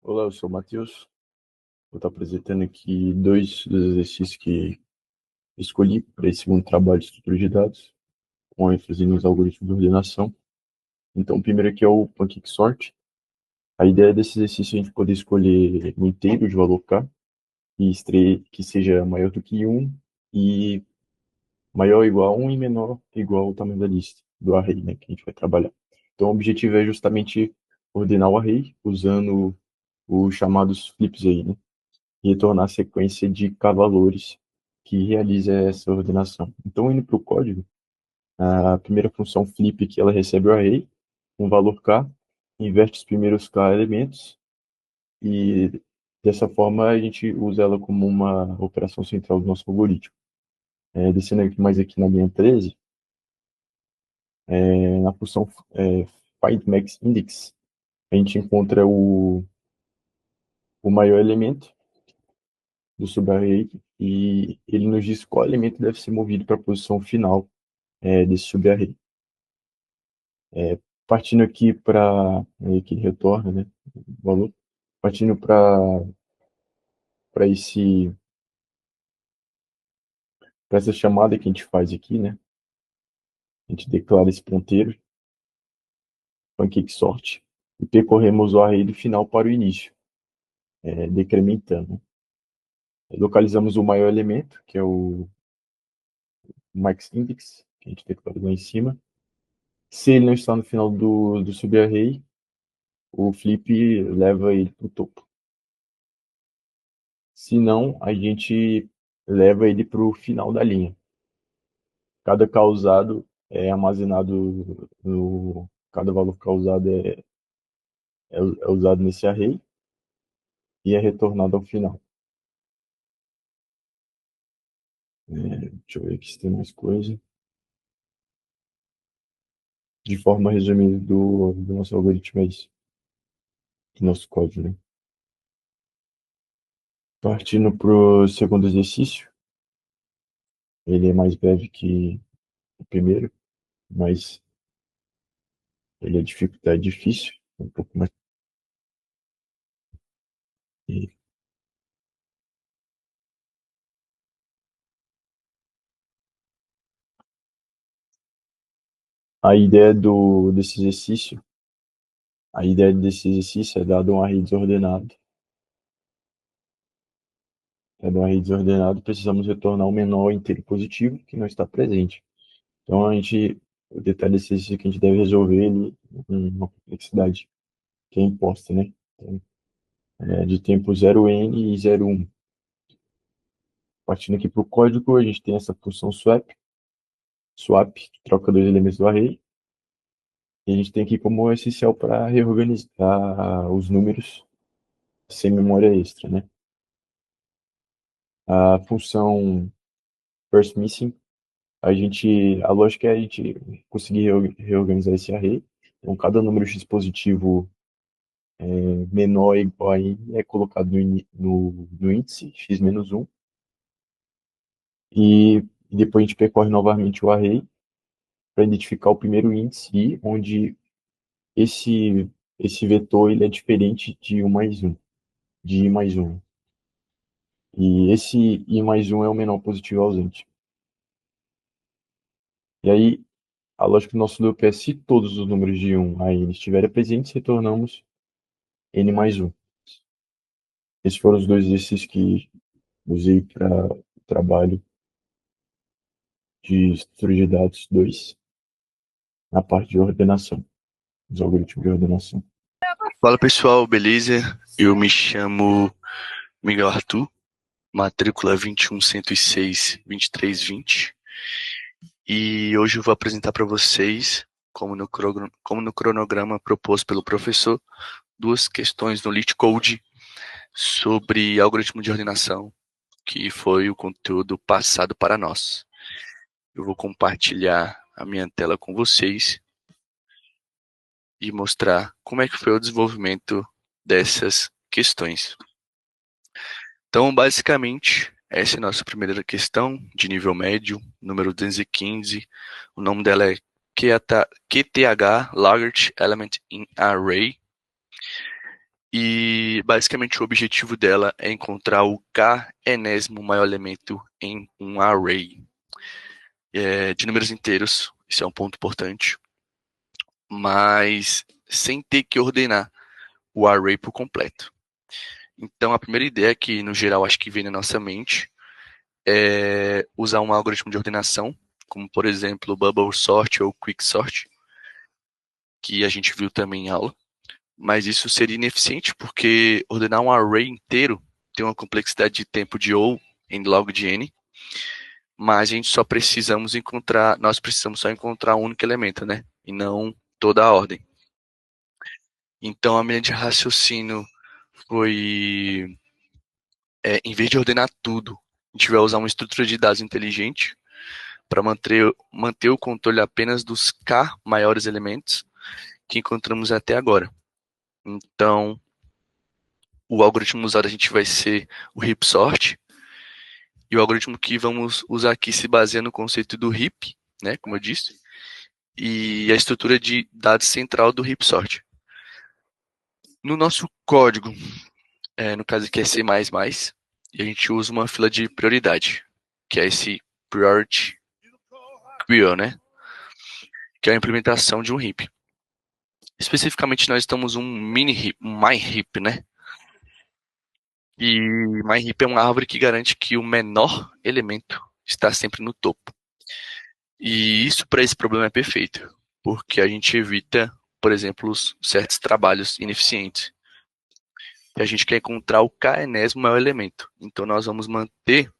Olá, eu sou o Matheus. Vou estar apresentando aqui dois dos exercícios que escolhi para esse segundo trabalho de estrutura de dados, com ênfase nos algoritmos de ordenação. Então, o primeiro aqui é o Pancake Sort. A ideia desse exercício é a gente poder escolher um inteiro de valor k que seja maior do que um e maior ou igual a 1 e menor ou igual ao tamanho da lista, do array, né, que a gente vai trabalhar. Então, o objetivo é justamente ordenar o array usando os chamados flips aí, né? E retornar a sequência de k-valores que realiza essa ordenação. Então, indo para o código, a primeira função flip que ela recebe o array, um valor k, inverte os primeiros k elementos e dessa forma a gente usa ela como uma operação central do nosso algoritmo. Descendo aqui mais aqui na linha 13, na função find max index, a gente encontra o maior elemento do subarray e ele nos diz qual elemento deve ser movido para a posição final desse subarray. Partindo aqui para que ele retorna, né, o valor, partindo para esse para essa chamada que a gente faz aqui, né, a gente declara esse ponteiro pancake sort e percorremos o array do final para o início, decrementando. Localizamos o maior elemento, que é o max index, que a gente declarou lá em cima. Se ele não está no final do subarray, o flip leva ele para o topo. Se não, a gente leva ele para o final da linha. Cada causado é armazenado no. Cada valor causado é usado nesse array e é retornado ao final. Deixa eu ver aqui se tem mais coisa. De forma resumida do nosso algoritmo é isso. Do nosso código, né? Partindo para o segundo exercício, ele é mais breve que o primeiro, mas ele é dificuldade difícil, um pouco mais. A ideia a ideia desse exercício é dado um array desordenado. Dado um array desordenado, precisamos retornar o menor inteiro positivo que não está presente. Então, o detalhe desse exercício que a gente deve resolver ele com uma complexidade que é imposta, né? Então, de tempo 0n e 0,1. Partindo aqui para o código, a gente tem essa função swap, que troca dois elementos do array, e a gente tem aqui como essencial para reorganizar os números sem memória extra, né? A função first missing, a lógica é a gente conseguir reorganizar esse array. Então, cada número de dispositivo menor ou igual a n é colocado no índice x menos 1 e depois a gente percorre novamente o array para identificar o primeiro índice i, onde esse, esse vetor ele é diferente de 1 mais 1, de i mais 1. E esse i mais 1 é o menor positivo ausente. E aí, a lógica do nosso loop é se todos os números de 1 a n estiverem presentes, retornamos n mais 1. Esses foram os dois exercícios que usei para o trabalho de estrutura de dados 2, na parte de ordenação, dos algoritmos de ordenação. Fala pessoal, beleza? Eu me chamo Miguel Arthur, matrícula 21106-2320, e hoje eu vou apresentar para vocês, como no cronograma proposto pelo professor, duas questões no LeetCode sobre algoritmo de ordenação, que foi o conteúdo passado para nós. Eu vou compartilhar a minha tela com vocês e mostrar como é que foi o desenvolvimento dessas questões. Então, basicamente, essa é a nossa primeira questão de nível médio, número 215. O nome dela é QTH Large Element in Array. E basicamente o objetivo dela é encontrar o k-enésimo maior elemento em um array de números inteiros. Isso é um ponto importante, mas sem ter que ordenar o array por completo. Então a primeira ideia que no geral acho que vem na nossa mente é usar um algoritmo de ordenação, como por exemplo o Bubble Sort ou Quick Sort, que a gente viu também em aula. Mas isso seria ineficiente porque ordenar um array inteiro tem uma complexidade de tempo de O em log de n, mas a gente só precisamos encontrar, nós precisamos só encontrar um único elemento, né? E não toda a ordem. Então a minha linha de raciocínio foi, em vez de ordenar tudo, a gente vai usar uma estrutura de dados inteligente para manter o controle apenas dos k maiores elementos que encontramos até agora. Então, o algoritmo usado a gente vai ser o heap sort, e o algoritmo que vamos usar aqui se baseia no conceito do heap, né, como eu disse, e a estrutura de dados central do heap sort. No nosso código, no caso aqui é C++, e a gente usa uma fila de prioridade, que é esse priority queue, né, que é a implementação de um heap. Especificamente, nós estamos um mini heap, um myHeap, né? E myHeap é uma árvore que garante que o menor elemento está sempre no topo. E isso para esse problema é perfeito, porque a gente evita, por exemplo, certos trabalhos ineficientes. E a gente quer encontrar o k-enésimo maior elemento. Então nós vamos manter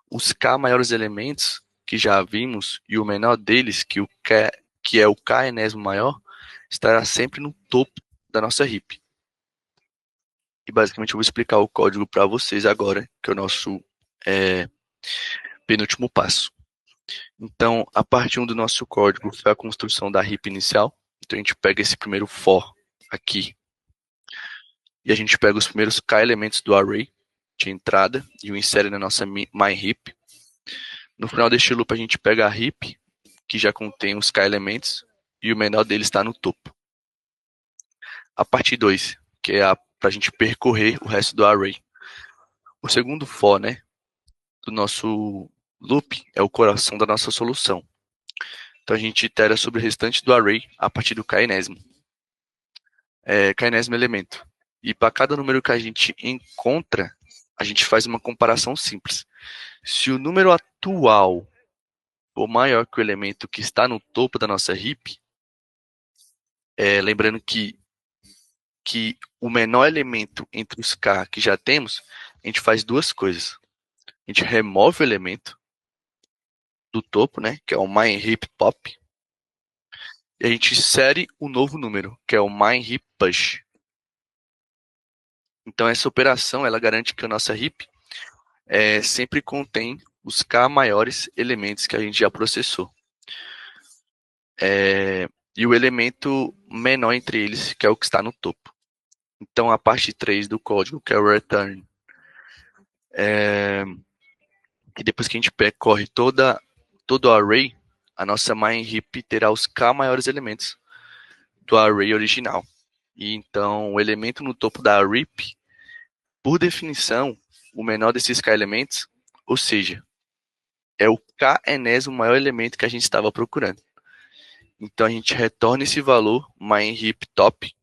os k maiores elementos que já vimos e o menor deles, que é o k-enésimo maior, estará sempre no topo da nossa heap. E basicamente eu vou explicar o código para vocês agora, que é o nosso penúltimo passo. Então, a parte 1 do nosso código foi a construção da heap inicial. Então a gente pega esse primeiro for aqui e a gente pega os primeiros k elementos do array de entrada e o insere na nossa myHeap. No final deste loop a gente pega a heap, que já contém os k elementos, e o menor dele está no topo. A parte 2, que é para a gente percorrer o resto do array. O segundo for, né, do nosso loop é o coração da nossa solução. Então a gente itera sobre o restante do array a partir do k-enésimo. K-enésimo elemento. E para cada número que a gente encontra, a gente faz uma comparação simples. Se o número atual for maior que o elemento que está no topo da nossa heap, lembrando que o menor elemento entre os k que já temos, a gente faz duas coisas. A gente remove o elemento do topo, né, que é o myHeap pop, e a gente insere o novo número, que é o myHeap push. Então essa operação ela garante que a nossa heap sempre contém os k maiores elementos que a gente já processou. E o elemento menor entre eles, que é o que está no topo. Então a parte 3 do código, que é o return, que depois que a gente percorre todo o array, a nossa myHeap terá os k maiores elementos do array original. E então o elemento no topo da heap, por definição, o menor desses k elementos, ou seja, é o k-enésimo maior elemento que a gente estava procurando. Então a gente retorna esse valor myHeap top,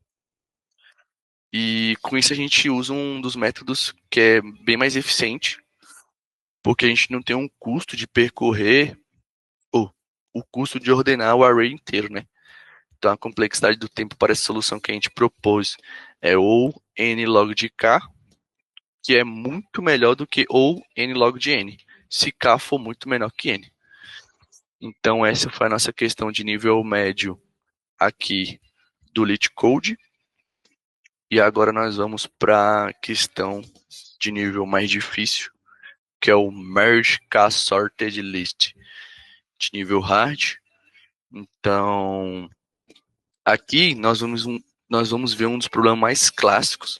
e com isso a gente usa um dos métodos que é bem mais eficiente, porque a gente não tem um custo de percorrer, ou o custo de ordenar o array inteiro, né? Então a complexidade do tempo para essa solução que a gente propôs é ou n log de k, que é muito melhor do que ou n log de n, se k for muito menor que n. Então essa foi a nossa questão de nível médio aqui do LeetCode. E agora nós vamos para a questão de nível mais difícil, que é o Merge K-Sorted List, de nível hard. Então, aqui nós vamos ver um dos problemas mais clássicos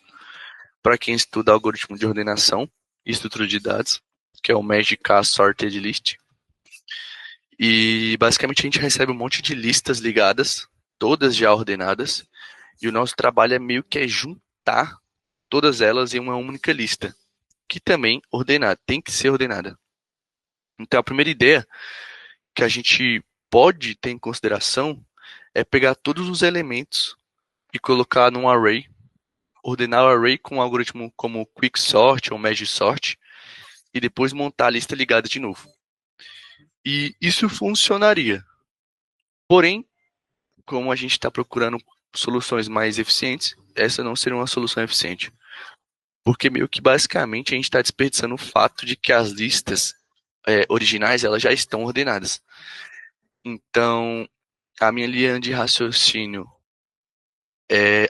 para quem estuda algoritmo de ordenação e estrutura de dados, que é o Merge K-Sorted List. E basicamente a gente recebe um monte de listas ligadas, todas já ordenadas, e o nosso trabalho é meio que juntar todas elas em uma única lista, que também tem que ser ordenada. Então, a primeira ideia que a gente pode ter em consideração é pegar todos os elementos e colocar num array, ordenar o array com um algoritmo como Quicksort ou MergeSort, e depois montar a lista ligada de novo. E isso funcionaria. Porém, como a gente está procurando soluções mais eficientes, essa não seria uma solução eficiente. Porque meio que basicamente a gente está desperdiçando o fato de que as listas originais elas já estão ordenadas. Então, a minha linha de raciocínio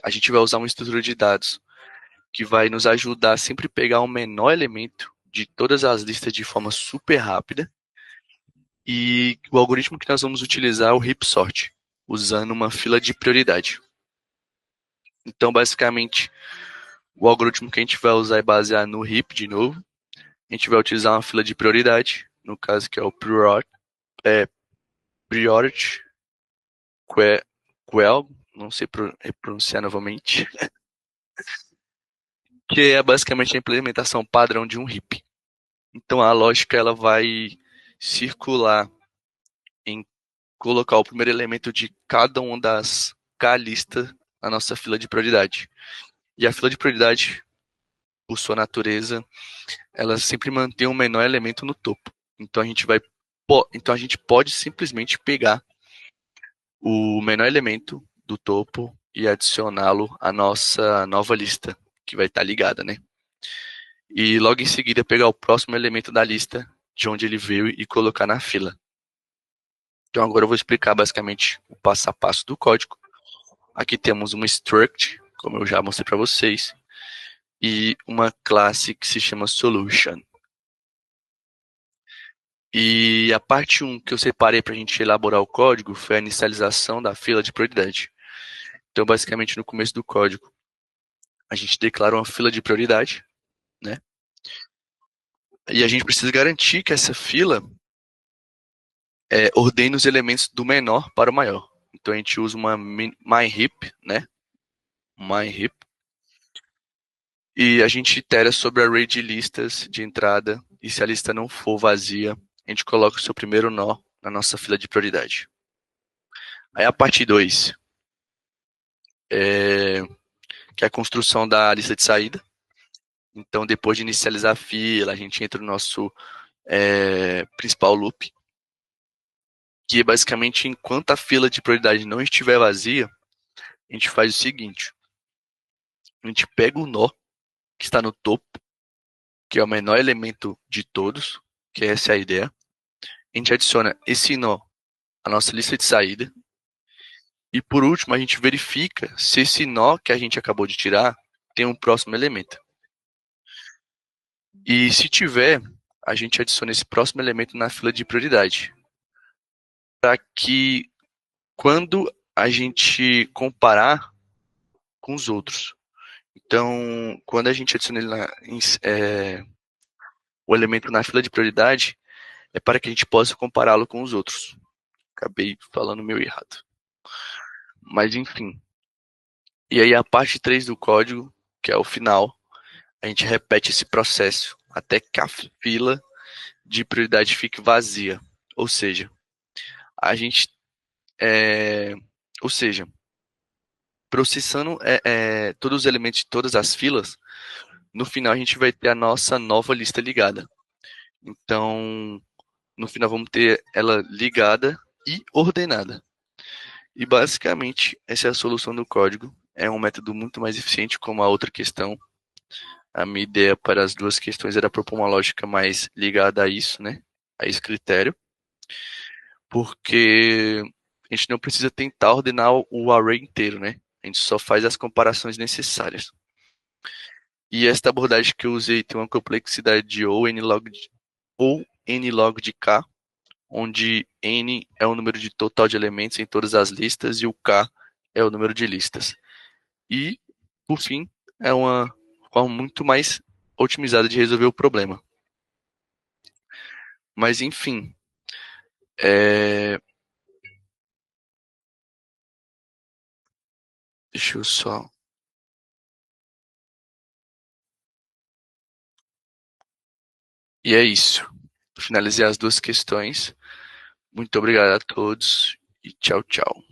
a gente vai usar uma estrutura de dados que vai nos ajudar a sempre pegar o menor elemento de todas as listas de forma super rápida. E o algoritmo que nós vamos utilizar é o heap sort, usando uma fila de prioridade. Então, basicamente, o algoritmo que a gente vai usar é baseado no heap de novo. A gente vai utilizar uma fila de prioridade, no caso que é o priority quell, não sei pronunciar novamente, que é basicamente a implementação padrão de um heap. Então a lógica ela vai circular em colocar o primeiro elemento de cada uma das K lista na nossa fila de prioridade. E a fila de prioridade, por sua natureza, ela sempre mantém o menor elemento no topo. Então a gente pode simplesmente pegar o menor elemento do topo e adicioná-lo à nossa nova lista, que vai estar ligada, né? E logo em seguida pegar o próximo elemento da lista de onde ele veio e colocar na fila. Então agora eu vou explicar basicamente o passo a passo do código. Aqui temos uma struct, como eu já mostrei para vocês, e uma classe que se chama solution. E a parte 1 que eu separei para a gente elaborar o código foi a inicialização da fila de prioridade. Então, basicamente, no começo do código, a gente declara uma fila de prioridade, né? E a gente precisa garantir que essa fila ordene os elementos do menor para o maior. Então, a gente usa uma myHeap, né? myHeap. E a gente itera sobre o array de listas de entrada. E se a lista não for vazia, a gente coloca o seu primeiro nó na nossa fila de prioridade. Aí a parte 2 que é a construção da lista de saída. Então, depois de inicializar a fila, a gente entra no nosso principal loop, que é basicamente enquanto a fila de prioridade não estiver vazia, a gente faz o seguinte: a gente pega o nó que está no topo, que é o menor elemento de todos, que essa é a ideia. A gente adiciona esse nó à nossa lista de saída. E por último, a gente verifica se esse nó que a gente acabou de tirar tem um próximo elemento. E se tiver, a gente adiciona esse próximo elemento na fila de prioridade. Para que quando a gente comparar com os outros. Então, quando a gente adiciona o elemento na fila de prioridade, é para que a gente possa compará-lo com os outros. Acabei falando meio errado. Mas, enfim. E aí, a parte 3 do código, que é o final, a gente repete esse processo até que a fila de prioridade fique vazia. Ou seja, a gente. Ou seja, processando todos os elementos de todas as filas, no final a gente vai ter a nossa nova lista ligada. Então, no final vamos ter ela ligada e ordenada. E basicamente, essa é a solução do código. É um método muito mais eficiente como a outra questão. A minha ideia para as duas questões era propor uma lógica mais ligada a isso, né? A esse critério. Porque a gente não precisa tentar ordenar o array inteiro, né? A gente só faz as comparações necessárias. E esta abordagem que eu usei tem uma complexidade de ou n log de k, onde n é o número de total de elementos em todas as listas e o k é o número de listas. E, por fim, é uma forma muito mais otimizada de resolver o problema. Mas, enfim, deixa eu só E é isso. Finalizei as duas questões. Muito obrigado a todos e tchau, tchau.